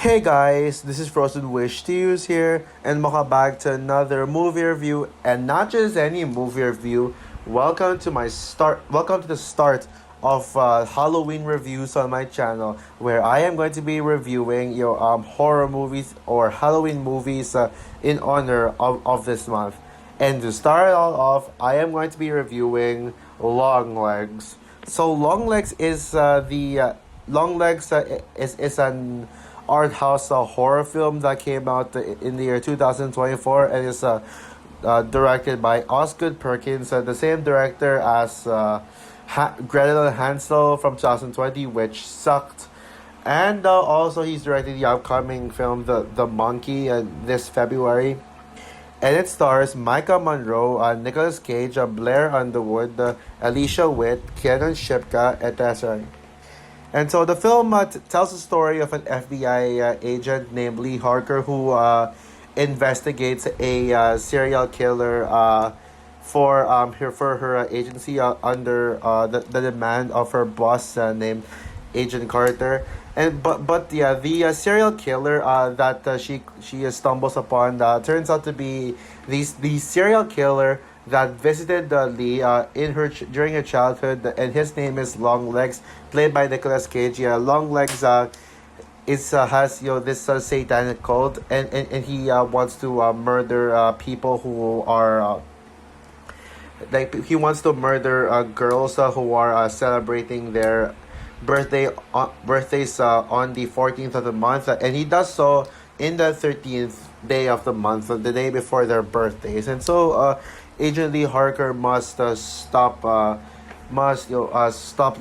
Hey guys, this is Frozen Wish to use here, and welcome back to another movie review, and not just any movie review. Welcome to the start of Halloween reviews on my channel, where I am going to be reviewing your horror movies or Halloween movies in honor of this month. And to start it all off, I am going to be reviewing Longlegs. So Longlegs is an art house horror film that came out in the year 2024 and is directed by Osgood Perkins, the same director as Gretel and Hansel from 2020, which sucked. And also, he's directing the upcoming film The Monkey this February. And it stars Micah Monroe, Nicolas Cage, Blair Underwood, Alicia Witt, Kenan Shipka, etc. And so the film tells the story of an FBI agent named Lee Harker who investigates a serial killer for her agency under the demand of her boss named Agent Carter. The serial killer that she stumbles upon turns out to be the serial killer that visited Lee during her childhood, and his name is Longlegs, played by Nicolas Cage. Yeah, Longlegs is has this satanic cult, and he wants to murder people who are he wants to murder girls who are celebrating their birthdays on the 14th of the month, and he does so in the 13th day of the month, the day before their birthdays. And so Agent Lee Harker must stop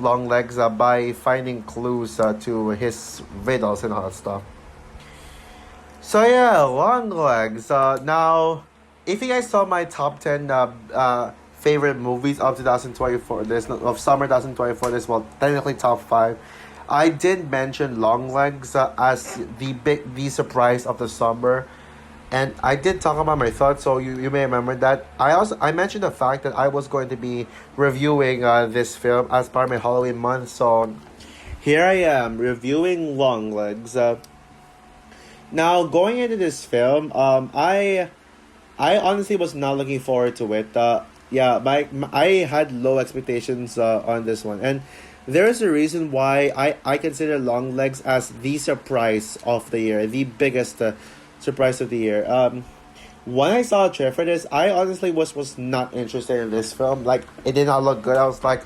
Longlegs by finding clues to his riddles and all that stuff. So yeah, Longlegs. Now, if you guys saw my top 10 favorite movies of 2024, of summer 2024, this well technically top 5. I did mention Longlegs as the surprise of the summer, and I did talk about my thoughts, so you may remember that. I mentioned the fact that I was going to be reviewing this film as part of my Halloween month. So here I am reviewing Longlegs. Now going into this film, I honestly was not looking forward to it. I had low expectations on this one, and there is a reason why I consider Longlegs as the surprise of the year, the biggest surprise of the year. When I saw a trailer for this, I honestly was not interested in this film. Like, it did not look good. I was like,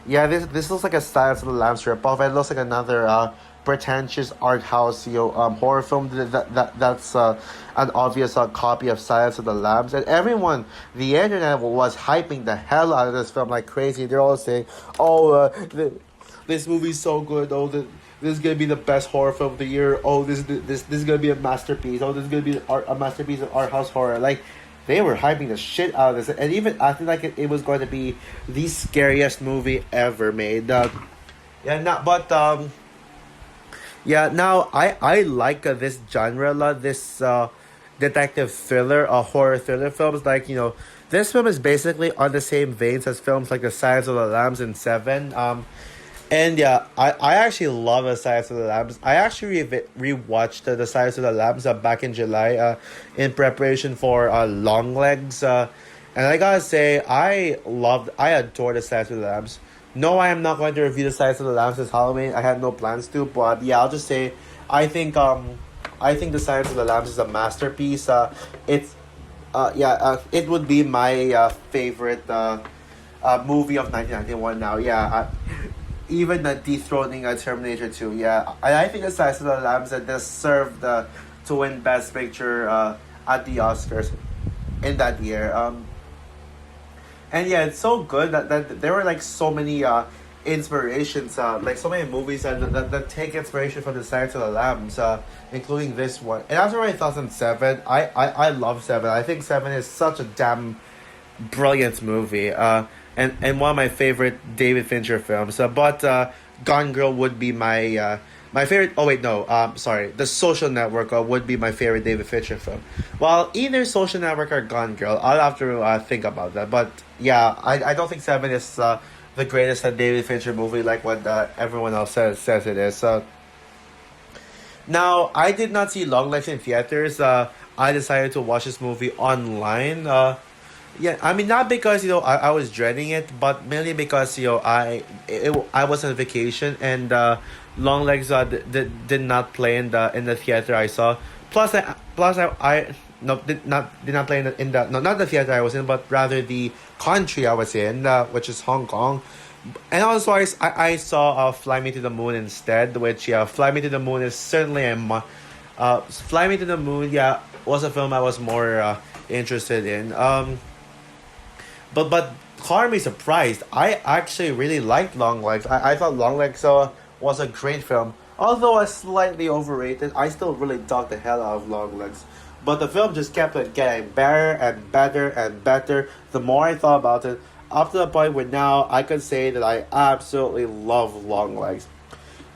yeah, this looks like a Silence of the Lambs ripoff. It looks like another pretentious art house horror film that's an obvious copy of Silence of the Lambs. And everyone, the internet was hyping the hell out of this film like crazy. They're all saying, "Oh, this movie's so good. Oh, this is gonna be the best horror film of the year. Oh, this is gonna be a masterpiece. Oh, this is gonna be a masterpiece of art house horror." Like, they were hyping the shit out of this, and even acting like it was going to be the scariest movie ever made. Now I like this genre, this detective thriller, horror thriller films. Like, this film is basically on the same veins as films like The Silence of the Lambs and Seven. And yeah, I actually love The Silence of the Lambs. I actually rewatched The Silence of the Lambs back in July in preparation for Longlegs. And I gotta say, I adore The Silence of the Lambs. No, I am not going to review The Silence of the Lambs this Halloween. I had no plans to, but yeah, I'll just say I think The Silence of the Lambs is a masterpiece. It would be my favorite movie of 1991 now. Even dethroning Terminator 2. Yeah, I think The Silence of the Lambs deserved to win Best Picture at the Oscars in that year. And yeah, it's so good that there were like so many inspirations, like so many movies that take inspiration from The Silence of the Lambs, including this one. And after my thoughts on Seven, I love Seven. I think Seven is such a damn brilliant movie, and one of my favorite David Fincher films. But Gone Girl would be my favorite. Oh wait, no. Sorry. The Social Network would be my favorite David Fincher film. Well, either Social Network or Gone Girl. I'll have to think about that. But yeah, I don't think Seven is the greatest David Fincher movie like what everyone else says it is. Now, I did not see Longlegs in theaters. I decided to watch this movie online. Yeah, I mean, not because I was dreading it, but mainly because I was on vacation, and Longlegs did not play in the theater I saw. Plus I no did not play in the no, not the theater I was in, but rather the country I was in, which is Hong Kong. And also, I saw Fly Me to the Moon instead, which, yeah, Fly Me to the Moon is certainly Fly Me to the Moon, yeah, was a film I was more interested in. But caught me surprised. I actually really liked Longlegs. I thought Longlegs was a great film. Although a slightly overrated, I still really dug the hell out of Longlegs. But the film just kept getting better and better and better the more I thought about it, up to the point where now I can say that I absolutely love Longlegs.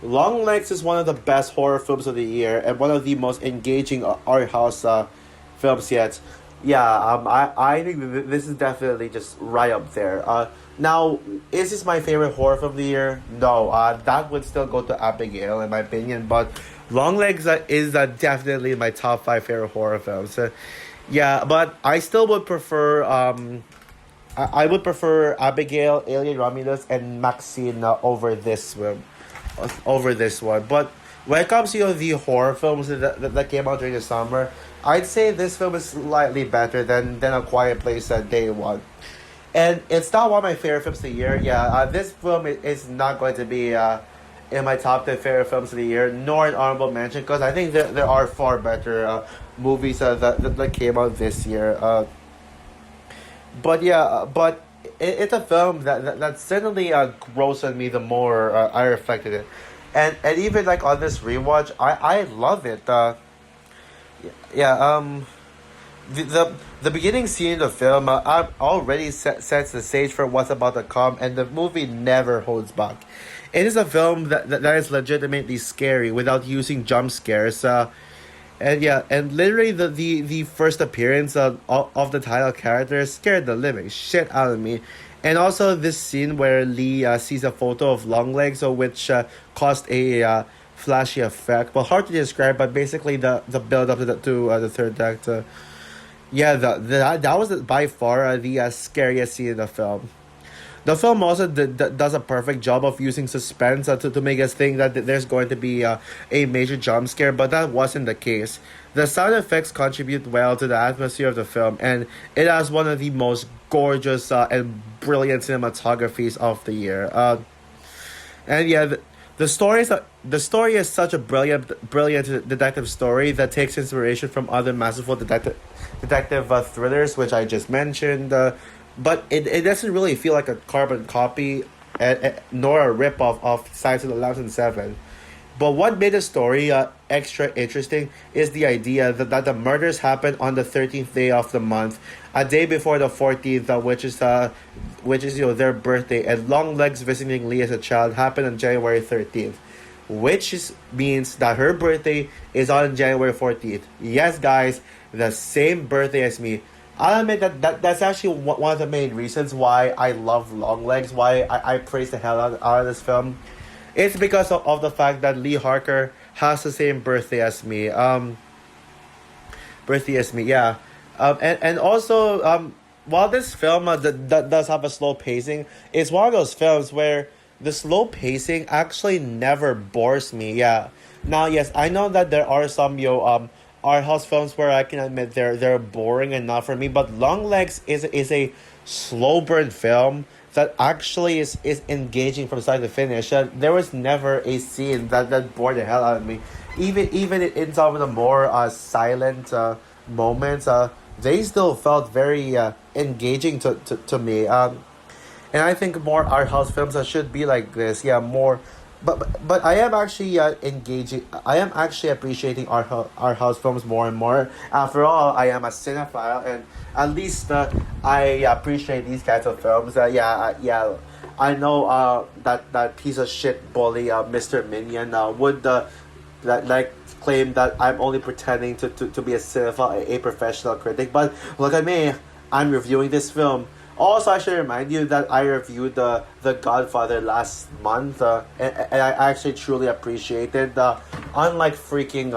Longlegs is one of the best horror films of the year and one of the most engaging art house films yet. Yeah, I think this is definitely just right up there. Now, is this my favorite horror film of the year? No, that would still go to Abigail in my opinion, but Longlegs is definitely my top five favorite horror films. Yeah, but I still would prefer I would prefer Abigail, Alien Romulus, and Maxine over this one. But when it comes to the horror films that came out during the summer, I'd say this film is slightly better than A Quiet Place Day One. And it's not one of my favorite films of the year. Yeah, this film is not going to be in my top 10 favorite films of the year, nor an honorable mention, because I think there are far better movies that came out this year. But yeah, but it's a film that certainly grows on me the more I reflected it, and even like on this rewatch, I love it. Yeah, the beginning scene of the film already sets the stage for what's about to come, and the movie never holds back. It is a film that is legitimately scary without using jump scares. And yeah, and literally the first appearance of the title character scared the living shit out of me. And also this scene where Lee sees a photo of Longlegs, which caused a flashy effect. Well, hard to describe, but basically the build up to the third act. Yeah, that was by far the scariest scene in the film. The film also does a perfect job of using suspense to make us think that there's going to be a major jump scare, but that wasn't the case. The sound effects contribute well to the atmosphere of the film, and it has one of the most gorgeous and brilliant cinematographies of the year. And yeah, the story is such a brilliant detective story that takes inspiration from other masterful detective thrillers, which I just mentioned. But it doesn't really feel like a carbon copy, nor a rip-off of Silence of the Lambs and Seven. But what made the story extra interesting is the idea that the murders happened on the 13th day of the month, a day before the 14th, which is their birthday, and Longlegs visiting Lee as a child happened on January 13th, means that her birthday is on January 14th. Yes, guys, the same birthday as me. I'll admit that's actually one of the main reasons why I love Longlegs, why I praise the hell out of this film. It's because of the fact that Lee Harker has the same birthday as me. Yeah. And also, while this film that does have a slow pacing, it's one of those films where the slow pacing actually never bores me. Yeah. Now, yes, I know that there are some art house films where I can admit they're boring and not for me, but Longlegs is a slow burn film that actually is engaging from start to finish. There was never a scene that bored the hell out of me. Even in some of the more silent moments, they still felt very engaging to me. And I think more art house films should be like this. Yeah, more. But I am actually engaging. I am actually appreciating art house films more and more. After all, I am a cinephile, and at least I appreciate these kinds of films. Yeah. I know that piece of shit bully, Mr. Minion, would claim that I'm only pretending to be a cinephile, a professional critic. But look at me, I'm reviewing this film. Also, I should remind you that I reviewed the Godfather last month, and I actually truly appreciated unlike freaking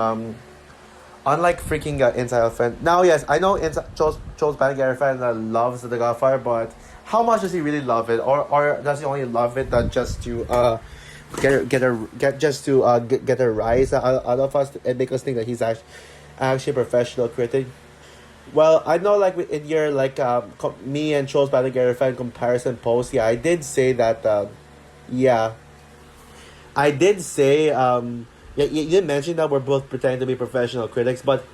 Inside fan. Now, yes, I know Joel's Bannister fan loves The Godfather, but how much does he really love it, or does he only love it just to get a rise out of us and make us think that he's actually a professional critic? Well, I know, like in your me and Charles Bannister fan comparison post, yeah, I did say that. Yeah, I did say. Yeah, you did mention that we're both pretending to be professional critics, but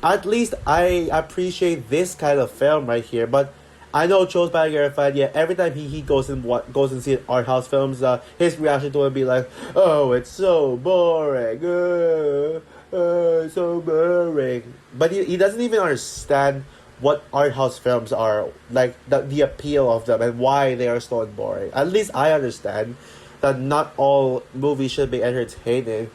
at least I appreciate this kind of film right here. But I know Charles Bannister fan. Yeah, every time he goes and see art house films, his reaction to it would be like, "Oh, it's so boring. So boring." But he doesn't even understand what art house films are, like the appeal of them and why they are so boring. At least I understand that not all movies should be entertaining.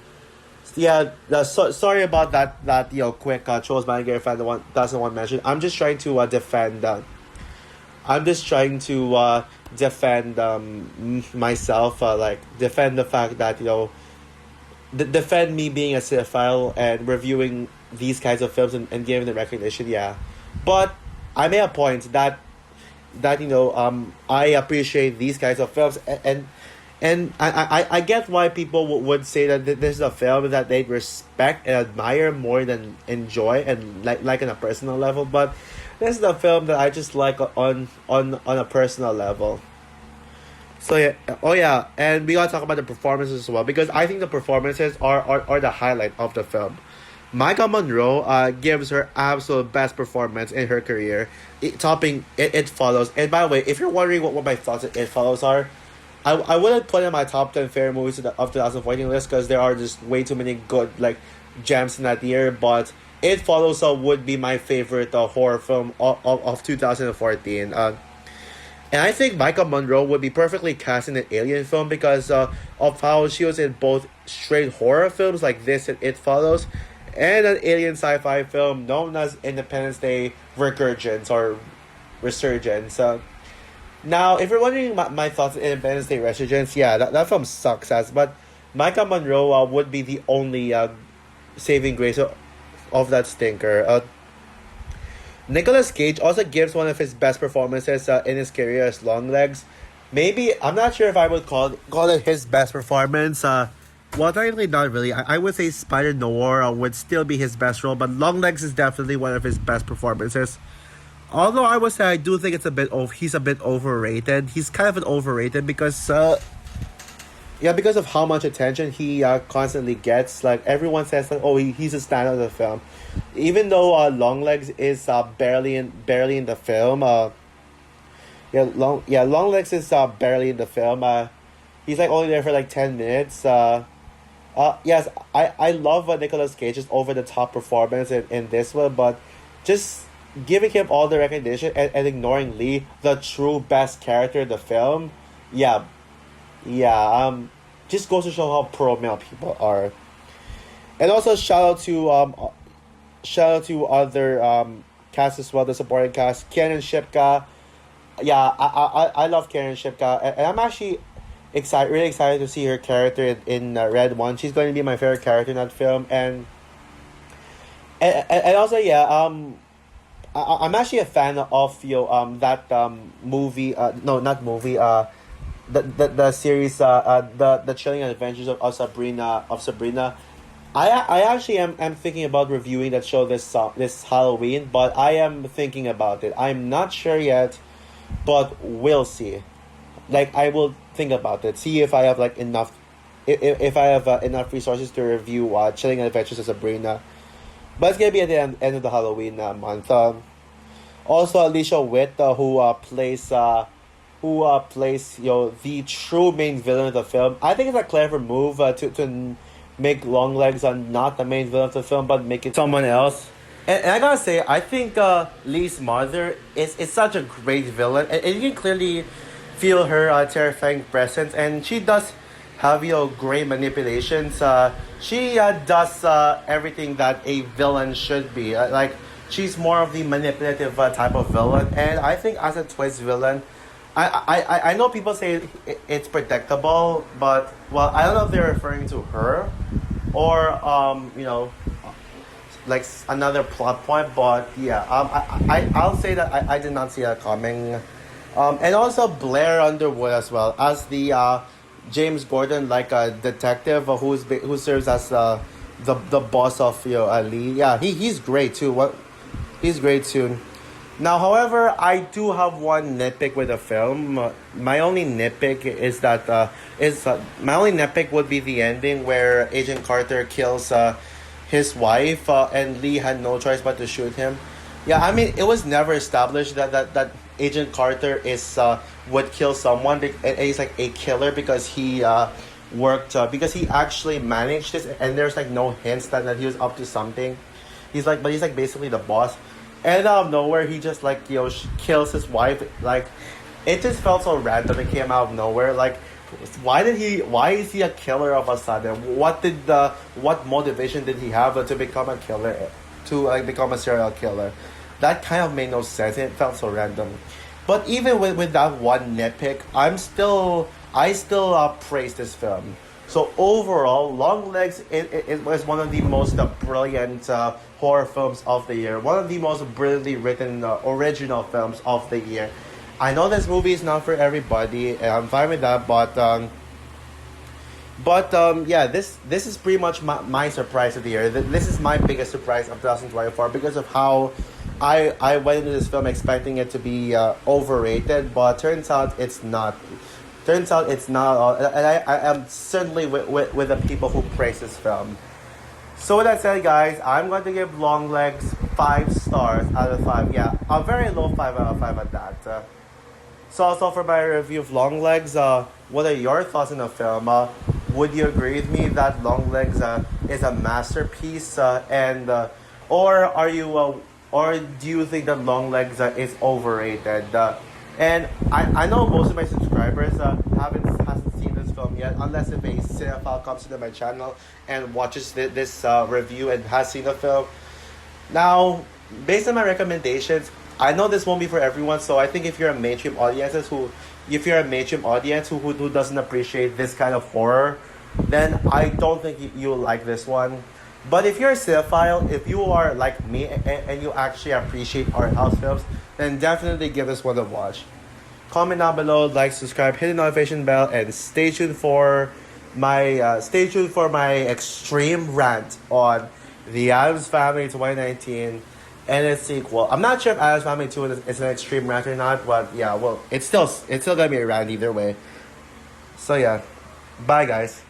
Yeah, sorry about that quick Charles Bannister fan doesn't want to mention. I'm just trying to defend. I'm just trying to defend myself. Like defend the fact that defend me being a cinephile and reviewing these kinds of films and giving them recognition. Yeah, but I made a point that I appreciate these kinds of films, and I get why people would say that this is a film that they respect and admire more than enjoy and like on a personal level. But this is a film that I just like on a personal level. So yeah, oh yeah, and we gotta talk about the performances as well, because I think the performances are the highlight of the film. Micah Monroe gives her absolute best performance in her career, topping It Follows. And by the way, if you're wondering what my thoughts on It Follows are, I wouldn't put it in my top 10 favorite movies of 2014 list, because there are just way too many good gems in that year. But It Follows would be my favorite horror film of 2014. And I think Micah Monroe would be perfectly cast in an alien film because of how she was in both straight horror films like this and It Follows, and an alien sci-fi film known as Independence Day Resurgence or Resurgence. Now, if you're wondering my thoughts on Independence Day Resurgence, yeah, that film sucks ass, but Micah Monroe would be the only saving grace of that stinker. Nicolas Cage also gives one of his best performances in his career as Longlegs. Maybe, I'm not sure if I would call it his best performance. Well, technically not really. I would say Spider Noir would still be his best role, but Longlegs is definitely one of his best performances. Although I would say I do think he's a bit overrated. He's kind of an overrated because because of how much attention he constantly gets. Like everyone says that he's a star of the film, even though Longlegs is barely in the film. Longlegs is barely in the film. He's only there for 10 minutes. Yes, I love Nicolas Cage's over the top performance in this one, but just giving him all the recognition and ignoring Lee, the true best character in the film. Just goes to show how pro-male people are. And also shout out to other cast as well, the supporting cast. Karen Shipka. Yeah, I love Karen Shipka, and I'm actually really excited to see her character in Red One. She's going to be my favorite character in that film, and also I'm actually a fan of that movie. No, not movie. The series. The Chilling Adventures of Sabrina. I actually am thinking about reviewing that show this Halloween, but I am thinking about it. I'm not sure yet, but we'll see. I will think about it. See if I have enough. If I have enough resources to review Chilling Adventures of Sabrina. But it's gonna be at the end of the Halloween month. Also, Alicia Witt, who plays the true main villain of the film. I think it's a clever move to make Longlegs not the main villain of the film, but make it someone else. And I gotta say, I think Lee's mother is such a great villain, and you can clearly feel her terrifying presence, and she does have great manipulations. She does everything that a villain should be. She's more of the manipulative type of villain, and I think as a twist villain, I know people say it's predictable, but I don't know if they're referring to her, or like another plot point. But yeah, I'll say that I did not see that coming. And also Blair Underwood as well as the James Gordon, like a detective who serves as the boss of Ali. Yeah, he's great too. He's great too. Now, however, I do have one nitpick with the film. My only nitpick is that my only nitpick would be the ending where Agent Carter kills his wife, and Lee had no choice but to shoot him. Yeah, I mean, it was never established that Agent Carter is would kill someone, and he's like a killer because he worked because he actually managed this, and there's like no hints that he was up to something. He's like basically the boss, and out of nowhere he just like kills his wife. Like, it just felt so random. It came out of nowhere. Like, why is he a killer of a sudden? What motivation did he have to become a killer, to like become a serial killer? That kind of made no sense. It felt so random. But even with that one nitpick, I still praise this film. So overall, Longlegs it was one of the most brilliant horror films of the year. One of the most brilliantly written original films of the year. I know this movie is not for everybody, and I'm fine with that. But yeah, this is pretty much my surprise of the year. This is my biggest surprise of 2024 because of how I went into this film expecting it to be overrated, but turns out it's not. Turns out it's not, and I am certainly with the people who praise this film. So with that said, guys, I'm going to give Longlegs 5 stars out of 5. Yeah, a very low 5 out of 5 at that. So also for my review of Longlegs, what are your thoughts on the film? Would you agree with me that Longlegs is a masterpiece, or do you think that Longlegs is overrated? And I know most of my subscribers hasn't seen this film yet, unless if a cinephile comes to my channel and watches this review and has seen the film. Now, based on my recommendations, I know this won't be for everyone, so I think if you're a mainstream audience who doesn't appreciate this kind of horror, then I don't think you'll like this one. But if you're a cinephile, if you are like me and you actually appreciate art house films, then definitely give this one a watch. Comment down below, like, subscribe, hit the notification bell, and stay tuned for my extreme rant on The Addams Family 2019 and its sequel. I'm not sure if Addams Family 2 is an extreme rant or not, but yeah, well, it's still gonna be a rant either way. So yeah, bye guys.